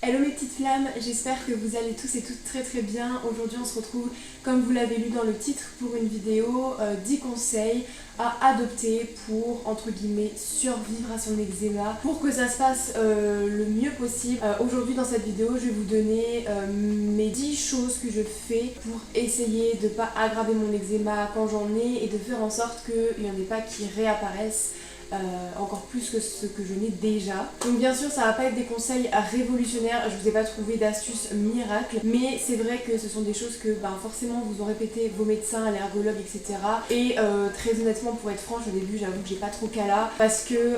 Hello mes petites flammes, j'espère que vous allez tous et toutes très bien. Aujourd'hui on se retrouve, comme vous l'avez lu dans le titre, pour une vidéo 10 conseils à adopter pour, entre guillemets, survivre à son eczéma, pour que ça se passe le mieux possible. Aujourd'hui dans cette vidéo je vais vous donner mes 10 choses que je fais pour essayer de ne pas aggraver mon eczéma quand j'en ai et de faire en sorte qu'il n'y en ait pas qui réapparaissent. Encore plus que ce que je n'ai déjà. Donc bien sûr ça va pas être des conseils révolutionnaires, je vous ai pas trouvé d'astuces miracles, mais c'est vrai que ce sont des choses que forcément vous ont répété vos médecins, allergologues, etc. Et très honnêtement, pour être franche, au début j'avoue que j'ai pas trop cala parce que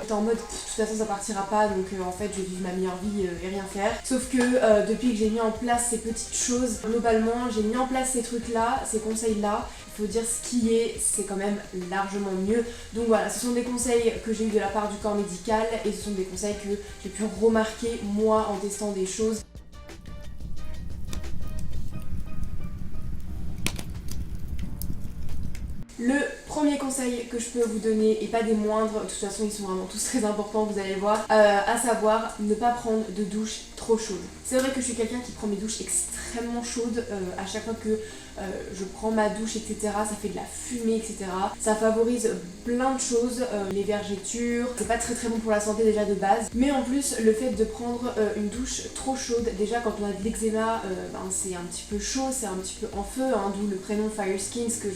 j'étais en mode de toute façon ça partira pas, donc en fait je vais vivre ma meilleure vie et rien faire. Sauf que depuis que j'ai mis en place ces petites choses, globalement j'ai mis en place ces trucs là, ces conseils là. Il faut dire ce qui est, c'est quand même largement mieux. Donc voilà, ce sont des conseils que j'ai eu de la part du corps médical et ce sont des conseils que j'ai pu remarquer moi en testant des choses. Le premier conseil que je peux vous donner, et pas des moindres, de toute façon ils sont vraiment tous très importants, vous allez voir, à savoir ne pas prendre de douche trop chaude. C'est vrai que je suis quelqu'un qui prend mes douches extrêmement chaudes à chaque fois que je prends ma douche, etc. Ça fait de la fumée, etc. Ça favorise plein de choses, les vergetures, c'est pas très bon pour la santé déjà de base. Mais en plus, le fait de prendre une douche trop chaude, déjà quand on a de l'eczéma, c'est un petit peu chaud, c'est un petit peu en feu, d'où le prénom Fire Skins que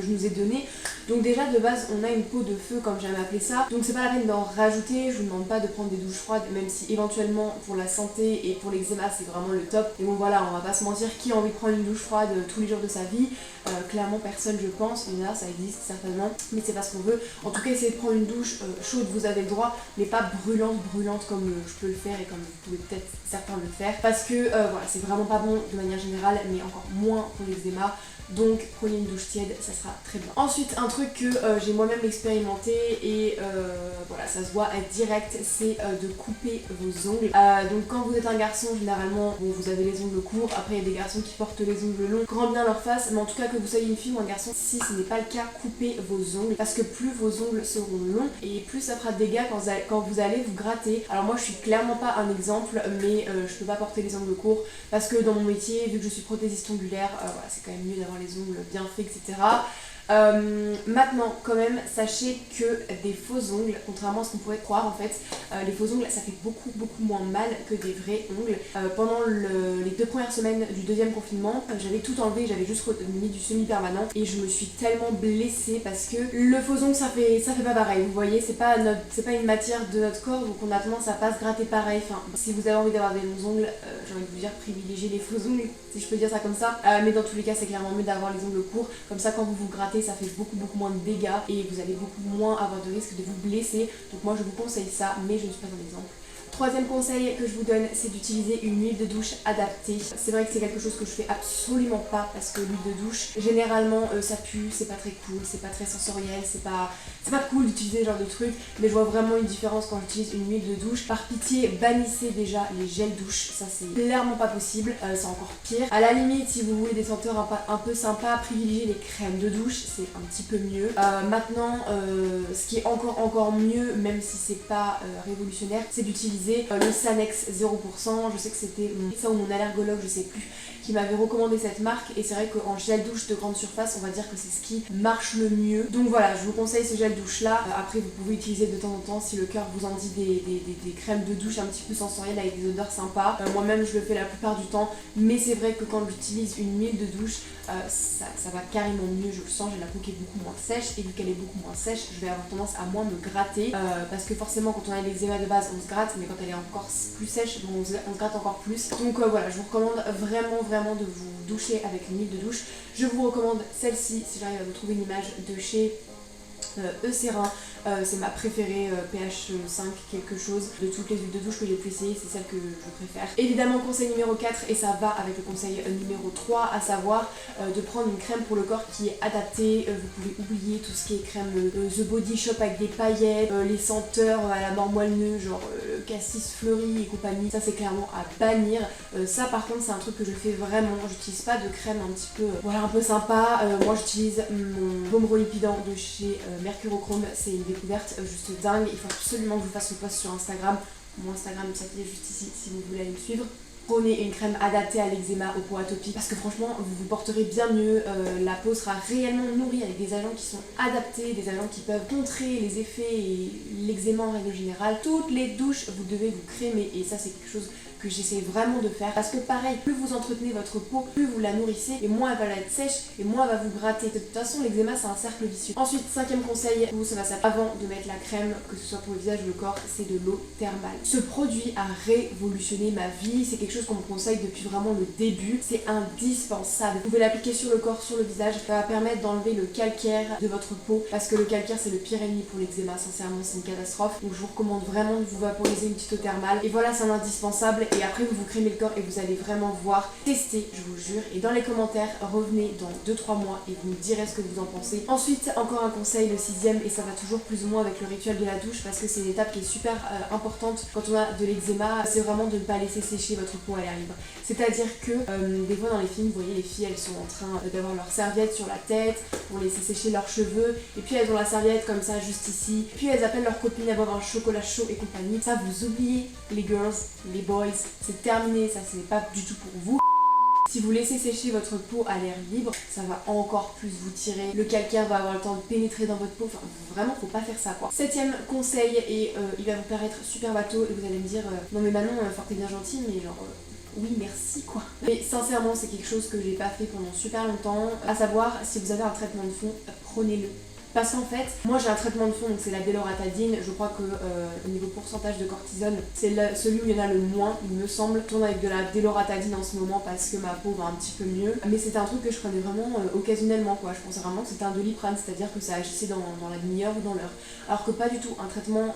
je nous ai donné. Donc déjà de base, on a une peau de feu comme j'aime appeler ça. Donc c'est pas la peine d'en rajouter, je vous demande pas de prendre des douches froides, même si éventuellement pour la santé et pour l'eczéma c'est vraiment le top. Et bon voilà, on va pas se mentir, qui a envie de prendre une douche froide tous les jours de sa vie? Clairement personne je pense, il y en a, ça existe certainement, mais c'est pas ce qu'on veut. En tout cas essayez de prendre une douche chaude, vous avez le droit, mais pas brûlante comme je peux le faire et comme vous pouvez peut-être certains le faire. Parce que voilà, c'est vraiment pas bon de manière générale, mais encore moins pour l'eczéma. Donc prenez une douche tiède, ça sera très bien. Ensuite un truc que j'ai moi-même expérimenté et voilà ça se voit direct, c'est de couper vos ongles. Donc quand vous êtes un garçon généralement vous avez les ongles courts, après il y a des garçons qui portent les ongles longs, grand bien leur face, mais en tout cas que vous soyez une fille ou un garçon, si ce n'est pas le cas, coupez vos ongles parce que plus vos ongles seront longs et plus ça fera de dégâts quand vous allez vous gratter. Alors moi je suis clairement pas un exemple, mais je peux pas porter les ongles courts parce que dans mon métier, vu que je suis prothésiste ongulaire, voilà, c'est quand même mieux d'avoir les ongles bien faits, etc. Maintenant quand même sachez que des faux ongles, contrairement à ce qu'on pourrait croire en fait, les faux ongles ça fait beaucoup moins mal que des vrais ongles. Pendant les 2 premières semaines du deuxième confinement, j'avais tout enlevé, j'avais juste mis du semi-permanent et je me suis tellement blessée parce que le faux ongle ça fait pas pareil, vous voyez, c'est pas une matière de notre corps, donc on a tendance à pas se gratter pareil. Enfin, si vous avez envie d'avoir des longs ongles, j'ai envie de vous dire privilégiez les faux ongles, si je peux dire ça comme ça, mais dans tous les cas c'est clairement mieux d'avoir les ongles courts, comme ça quand vous vous grattez ça fait beaucoup moins de dégâts et vous allez beaucoup moins avoir de risque de vous blesser. Donc moi je vous conseille ça, mais je ne suis pas un exemple. Troisième conseil que je vous donne, c'est d'utiliser une huile de douche adaptée. C'est vrai que c'est quelque chose que je fais absolument pas parce que l'huile de douche, généralement ça pue, c'est pas très cool, c'est pas très sensoriel, c'est pas cool d'utiliser ce genre de truc, mais je vois vraiment une différence quand j'utilise une huile de douche. Par pitié, bannissez déjà les gels douche, ça c'est clairement pas possible, c'est encore pire. À la limite, si vous voulez des senteurs un peu sympas, privilégiez les crèmes de douche, c'est un petit peu mieux. Maintenant, ce qui est encore mieux, même si c'est pas révolutionnaire, c'est d'utiliser le Sanex 0%. Je sais que c'était ça ou mon allergologue, je sais plus, qui m'avait recommandé cette marque et c'est vrai qu'en gel douche de grande surface on va dire que c'est ce qui marche le mieux. Donc voilà, je vous conseille ce gel douche là. Après vous pouvez utiliser de temps en temps si le cœur vous en dit des crèmes de douche un petit peu sensorielles avec des odeurs sympas. Moi-même je le fais la plupart du temps, mais c'est vrai que quand j'utilise une huile de douche ça va carrément mieux, je le sens, j'ai la peau qui est beaucoup moins sèche et vu qu'elle est beaucoup moins sèche je vais avoir tendance à moins me gratter parce que forcément quand on a l'eczéma de base on se gratte, mais quand elle est encore plus sèche on se gratte encore plus. Donc voilà, je vous recommande vraiment de vous doucher avec une huile de douche. Je vous recommande celle-ci si j'arrive à vous trouver une image de chez Eucerin. C'est ma préférée, pH 5 quelque chose. De toutes les huiles de douche que j'ai pu essayer, c'est celle que je préfère. Évidemment conseil numéro 4, et ça va avec le conseil numéro 3, à savoir de prendre une crème pour le corps qui est adaptée. Vous pouvez oublier tout ce qui est crème The Body Shop avec des paillettes, les senteurs à la mort moelleux, genre cassis fleuri et compagnie. Ça c'est clairement à bannir. Ça par contre c'est un truc que je fais vraiment. J'utilise pas de crème un petit peu voilà, un peu sympa. Moi j'utilise mon baume relipidant de chez Mercurochrome. C'est une découverte juste dingue. Il faut absolument que je vous fasse le post sur Instagram mon Instagram s'affiche juste ici si vous voulez aller me suivre. Prenez une crème adaptée à l'eczéma, aux peaux atopiques, parce que franchement vous vous porterez bien mieux, la peau sera réellement nourrie avec des agents qui sont adaptés, des agents qui peuvent contrer les effets et l'eczéma en règle générale. Toutes les douches vous devez vous crémer et ça c'est quelque chose que j'essaie vraiment de faire parce que pareil, plus vous entretenez votre peau, plus vous la nourrissez et moins elle va être sèche et moins elle va vous gratter. De toute façon l'eczéma c'est un cercle vicieux. Ensuite, cinquième conseil, vous ça va s'appliquer avant de mettre la crème, que ce soit pour le visage ou le corps, c'est de l'eau thermale. Ce produit a révolutionné ma vie, c'est quelque chose qu'on me conseille depuis vraiment le début, c'est indispensable. Vous pouvez l'appliquer sur le corps, sur le visage, ça va permettre d'enlever le calcaire de votre peau parce que le calcaire c'est le pire ennemi pour l'eczéma, sincèrement c'est une catastrophe. Donc je vous recommande vraiment de vous vaporiser une petite eau thermale et voilà, c'est un indispensable. Et après vous vous crémez le corps et vous allez vraiment voir, tester je vous jure, et dans les commentaires revenez dans 2-3 mois et vous me direz ce que vous en pensez. Ensuite encore un conseil, le sixième, et ça va toujours plus ou moins avec le rituel de la douche parce que c'est une étape qui est super importante quand on a de l'eczéma, c'est vraiment de ne pas laisser sécher votre peau à l'air libre. C'est-à-dire que des fois dans les films, vous voyez les filles elles sont en train d'avoir leur serviette sur la tête pour laisser sécher leurs cheveux et puis elles ont la serviette comme ça juste ici, puis elles appellent leur copine à boire un chocolat chaud et compagnie. Ça vous oubliez les girls, les boys, c'est terminé, ça c'est pas du tout pour vous. Si vous laissez sécher votre peau à l'air libre, ça va encore plus vous tirer. Le calcaire va avoir le temps de pénétrer dans votre peau. Enfin, vraiment, faut pas faire ça quoi. Septième conseil, et il va vous paraître super bateau, et vous allez me dire non mais Manon, t'es bien gentille, mais genre oui merci quoi. Mais sincèrement c'est quelque chose que j'ai pas fait pendant super longtemps. À savoir, si vous avez un traitement de fond, prenez-le. Parce qu'en fait, moi j'ai un traitement de fond, donc c'est la déloratadine. Je crois que au niveau pourcentage de cortisone, c'est celui où il y en a le moins, il me semble. Je tourne avec de la déloratadine en ce moment parce que ma peau va un petit peu mieux. Mais c'était un truc que je prenais vraiment occasionnellement quoi. Je pensais vraiment que c'était un Doliprane, c'est-à-dire que ça agissait dans la demi-heure ou dans l'heure. Alors que pas du tout, un traitement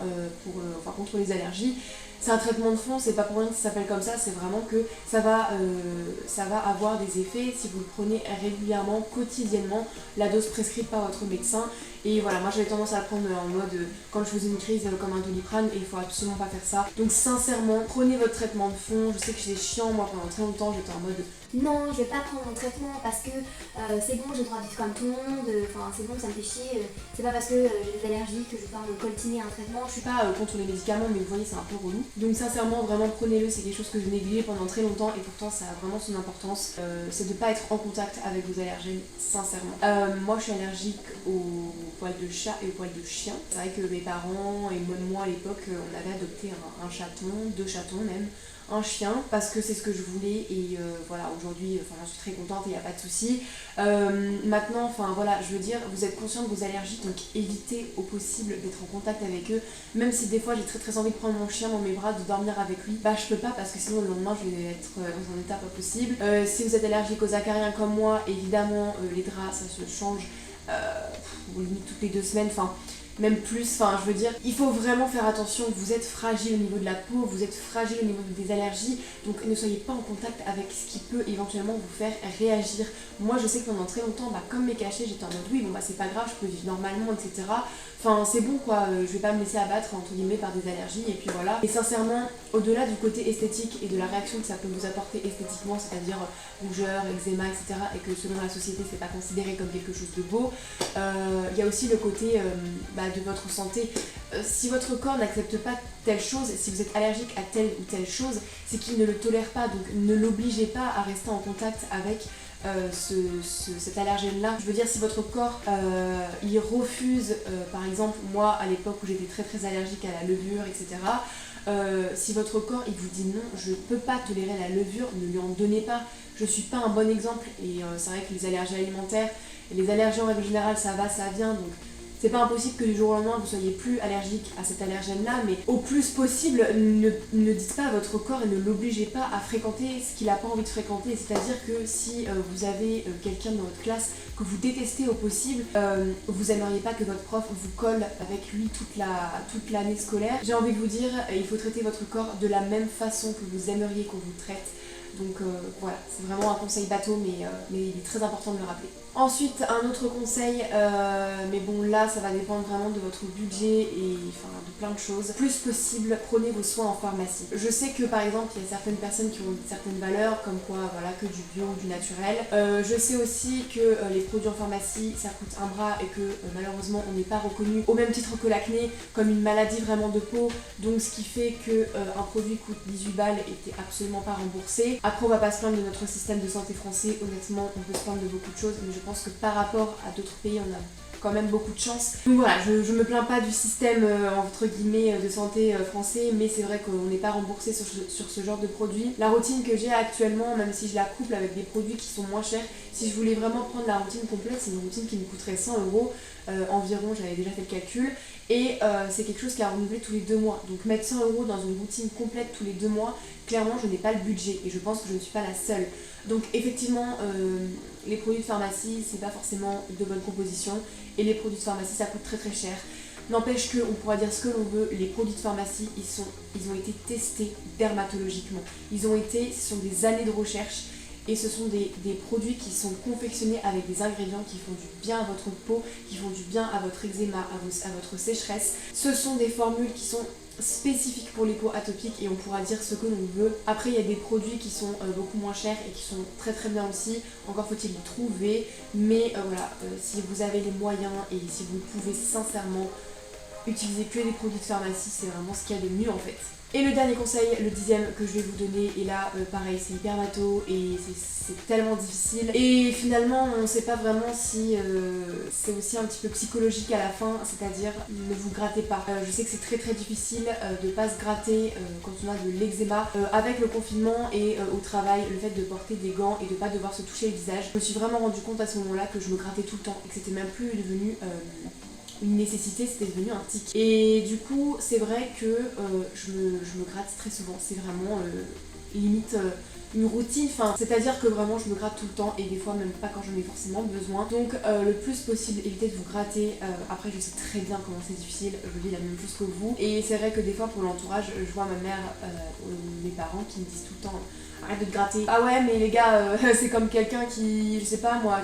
contre les allergies. C'est un traitement de fond, c'est pas pour rien que ça s'appelle comme ça, c'est vraiment que ça va avoir des effets si vous le prenez régulièrement, quotidiennement, la dose prescrite par votre médecin. Et voilà, moi j'avais tendance à le prendre en mode quand je faisais une crise comme un Doliprane et il faut absolument pas faire ça. Donc sincèrement, prenez votre traitement de fond. Je sais que c'est chiant, moi pendant très longtemps j'étais en mode non, je vais pas prendre mon traitement parce que c'est bon, j'ai le droit de vivre comme tout le monde, enfin c'est bon, ça me fait chier, c'est pas parce que j'ai des allergies que je vais pas me coltiner un traitement. Je suis pas contre les médicaments, mais vous voyez, c'est un peu relou. Donc sincèrement, vraiment prenez-le, c'est quelque chose que j'ai négligé pendant très longtemps et pourtant ça a vraiment son importance. C'est de pas être en contact avec vos allergènes, sincèrement. Moi je suis allergique aux poils de chat et aux poils de chien. C'est vrai que mes parents et moi à l'époque, on avait adopté un chaton, 2 chatons même. Un chien parce que c'est ce que je voulais et voilà aujourd'hui j'en suis très contente et il n'y a pas de souci. Maintenant voilà, je veux dire, vous êtes conscient de vos allergies, donc évitez au possible d'être en contact avec eux, même si des fois j'ai très envie de prendre mon chien dans mes bras, de dormir avec lui, bah je peux pas parce que sinon le lendemain je vais être dans un état pas possible. Si vous êtes allergique aux acariens comme moi, évidemment les draps ça se change limite toutes les 2 semaines, même plus, je veux dire, il faut vraiment faire attention, vous êtes fragile au niveau de la peau, vous êtes fragile au niveau des allergies, donc ne soyez pas en contact avec ce qui peut éventuellement vous faire réagir. Moi je sais que pendant très longtemps, comme mes cachets, j'étais en mode oui, c'est pas grave, je peux vivre normalement, etc. C'est bon quoi, je vais pas me laisser abattre entre guillemets par des allergies et puis voilà. Et sincèrement, au-delà du côté esthétique et de la réaction que ça peut vous apporter esthétiquement, c'est-à-dire rougeur, eczéma, etc. et que selon la société c'est pas considéré comme quelque chose de beau, il y a aussi le côté de votre santé. Si votre corps n'accepte pas telle chose, si vous êtes allergique à telle ou telle chose, c'est qu'il ne le tolère pas, donc ne l'obligez pas à rester en contact avec cet allergène là. Je veux dire, si votre corps il refuse, par exemple moi à l'époque où j'étais très allergique à la levure, etc. Si votre corps il vous dit non, je peux pas tolérer la levure, ne lui en donnez pas. Je suis pas un bon exemple et c'est vrai que les allergies alimentaires et les allergies en règle générale ça va, ça vient, donc c'est pas impossible que du jour au lendemain vous soyez plus allergique à cet allergène-là, mais au plus possible, ne dites pas à votre corps et ne l'obligez pas à fréquenter ce qu'il n'a pas envie de fréquenter. C'est-à-dire que si vous avez quelqu'un dans votre classe que vous détestez au possible, vous n'aimeriez pas que votre prof vous colle avec lui toute l'année scolaire. J'ai envie de vous dire, il faut traiter votre corps de la même façon que vous aimeriez qu'on vous traite. Donc voilà, c'est vraiment un conseil bateau, mais il est très important de le rappeler. Ensuite, un autre conseil, mais bon là ça va dépendre vraiment de votre budget et enfin de plein de choses. Plus possible, prenez vos soins en pharmacie. Je sais que par exemple il y a certaines personnes qui ont certaines valeurs, comme quoi voilà que du bio ou du naturel. Je sais aussi que les produits en pharmacie ça coûte un bras et que malheureusement on n'est pas reconnu au même titre que l'acné comme une maladie vraiment de peau. Donc ce qui fait que un produit coûte 18 balles et t'es absolument pas remboursé. Après on va pas se plaindre de notre système de santé français, honnêtement on peut se plaindre de beaucoup de choses, mais je pense que par rapport à d'autres pays on a quand même beaucoup de chance. Donc voilà, je me plains pas du système entre guillemets de santé français, mais c'est vrai qu'on n'est pas remboursé sur ce genre de produits. La routine que j'ai actuellement, même si je la couple avec des produits qui sont moins chers, si je voulais vraiment prendre la routine complète, c'est une routine qui me coûterait 100 euros environ, j'avais déjà fait le calcul, et c'est quelque chose qui a renouvelé tous les 2 mois. Donc mettre 100 euros dans une routine complète tous les 2 mois, clairement je n'ai pas le budget et je pense que je ne suis pas la seule. Donc effectivement, les produits de pharmacie, c'est pas forcément de bonne composition et les produits de pharmacie ça coûte très très cher. N'empêche qu'on pourra dire ce que l'on veut, les produits de pharmacie ils ont été testés dermatologiquement. Ce sont des années de recherche et ce sont des produits qui sont confectionnés avec des ingrédients qui font du bien à votre peau, qui font du bien à votre eczéma, à votre sécheresse. Ce sont des formules qui sont spécifiques pour les peaux atopiques et on pourra dire ce que l'on veut. Après il y a des produits qui sont beaucoup moins chers et qui sont très très bien aussi, encore faut-il les trouver, mais voilà, si vous avez les moyens et si vous pouvez sincèrement utiliser que des produits de pharmacie, c'est vraiment ce qu'il y a de mieux en fait. Et le dernier conseil, le 10e que je vais vous donner, et là pareil c'est hyper bateau et c'est tellement difficile et finalement on ne sait pas vraiment si c'est aussi un petit peu psychologique à la fin, c'est-à-dire ne vous grattez pas. Je sais que c'est très très difficile de pas se gratter quand on a de l'eczéma. Avec le confinement et au travail, le fait de porter des gants et de pas devoir se toucher le visage, je me suis vraiment rendu compte à ce moment-là que je me grattais tout le temps et que c'était même plus devenu une nécessité, c'était devenu un tic. Et du coup, c'est vrai que je me gratte très souvent. C'est vraiment limite une routine. Enfin, c'est-à-dire que vraiment, je me gratte tout le temps et des fois même pas quand j'en ai forcément besoin. Donc, le plus possible, évitez de vous gratter. Après, je sais très bien comment c'est difficile. Je vis la même chose que vous. Et c'est vrai que des fois, pour l'entourage, je vois ma mère, mes parents qui me disent tout le temps. Arrête de te gratter. Ah ouais mais les gars c'est comme quelqu'un qui, je sais pas moi,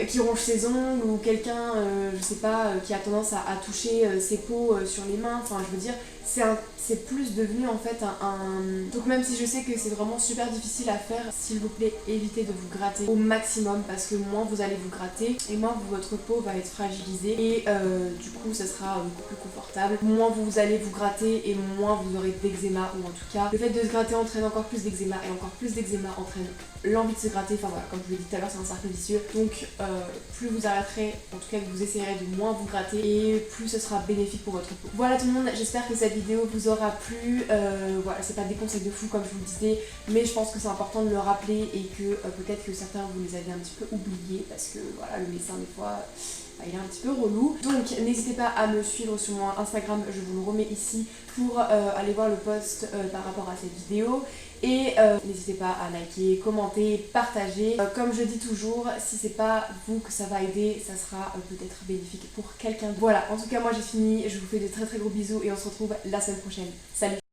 qui ronge ses ongles ou quelqu'un, je sais pas, qui a tendance à toucher ses peaux sur les mains. Enfin je veux dire, c'est plus devenu en fait un... Donc même si je sais que c'est vraiment super difficile à faire, s'il vous plaît évitez de vous gratter au maximum parce que moins vous allez vous gratter et moins votre peau va être fragilisée et du coup ça sera beaucoup plus confortable. Moins vous allez vous gratter et moins vous aurez d'eczéma, ou en tout cas le fait de se gratter entraîne encore plus d'eczéma et encore plus d'eczéma entraîne l'envie de se gratter. Enfin voilà, comme je vous l'ai dit tout à l'heure, c'est un cercle vicieux. Donc plus vous arrêterez, en tout cas que vous essayerez de moins vous gratter et plus ce sera bénéfique pour votre peau. Voilà tout le monde, j'espère que cette vidéo vous aura plu. Voilà, c'est pas des conseils de fou comme je vous le disais, mais je pense que c'est important de le rappeler et que peut-être que certains vous les avez un petit peu oubliés parce que voilà, le médecin des fois il est un petit peu relou. Donc n'hésitez pas à me suivre sur mon Instagram, je vous le remets ici pour aller voir le post par rapport à cette vidéo. Et n'hésitez pas à liker, commenter, partager. Comme je dis toujours, si c'est pas vous que ça va aider, ça sera peut-être bénéfique pour quelqu'un. Voilà, en tout cas moi j'ai fini, je vous fais de très très gros bisous et on se retrouve la semaine prochaine. Salut!